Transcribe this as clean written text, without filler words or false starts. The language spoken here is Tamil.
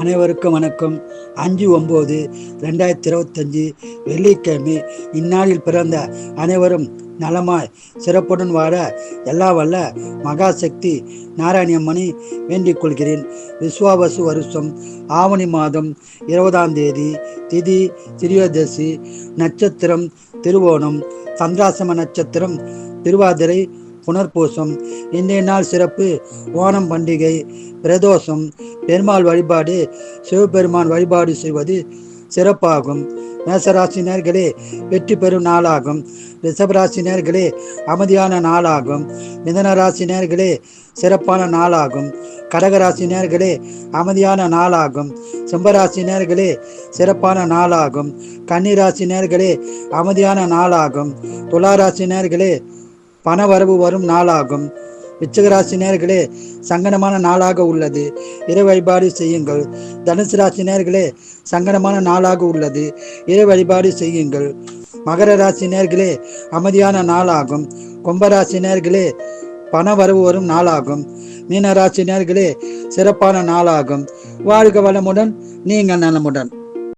அனைவருக்கும் வணக்கம். 5/9/2025 வெள்ளிக்கிழமை. இந்நாளில் பிறந்த அனைவரும் நலமாய் சிறப்புடன் வாழ எல்லா வல்ல மகாசக்தி நாராயணியம்மனை வேண்டிக் கொள்கிறேன். விஸ்வாவசு வருஷம் ஆவணி மாதம் 20ஆம் தேதி, திதி திரியோதசி, நட்சத்திரம் திருவோணம், சந்திராசம நட்சத்திரம் திருவாதிரை, புனர்பூசம். இன்றைய நாள் சிறப்பு: ஓணம் பண்டிகை, பிரதோஷம், பெருமாள் வழிபாடு, சிவபெருமான் வழிபாடு செய்வது சிறப்பாகும். மேசராசினியர்களே, வெற்றி பெறும் நாளாகும். ரிஷபராசினியர்களே, அமைதியான நாளாகும். மிதனராசினியர்களே, சிறப்பான நாளாகும். கடகராசினியர்களே, அமைதியான நாளாகும். சிம்மராசினியர்களே, சிறப்பான நாளாகும். கன்னிராசினியர்களே, அமைதியான நாளாகும். துளாராசினியர்களே, பணவரவு வரும் நாளாகும். விருச்சிகராசினியர்களே, சங்கடமான நாளாக உள்ளது, இறை வழிபாடு செய்யுங்கள். தனுசு ராசினியர்களே, சங்கடமான நாளாக உள்ளது, இறை வழிபாடு செய்யுங்கள். மகர ராசினியர்களே, அமைதியான நாளாகும். கும்பராசினியர்களே, பண வரவு வரும் நாளாகும். மீனராசினியர்களே, சிறப்பான நாளாகும். வாழ்க வளமுடன், நீங்கள் நலமுடன்.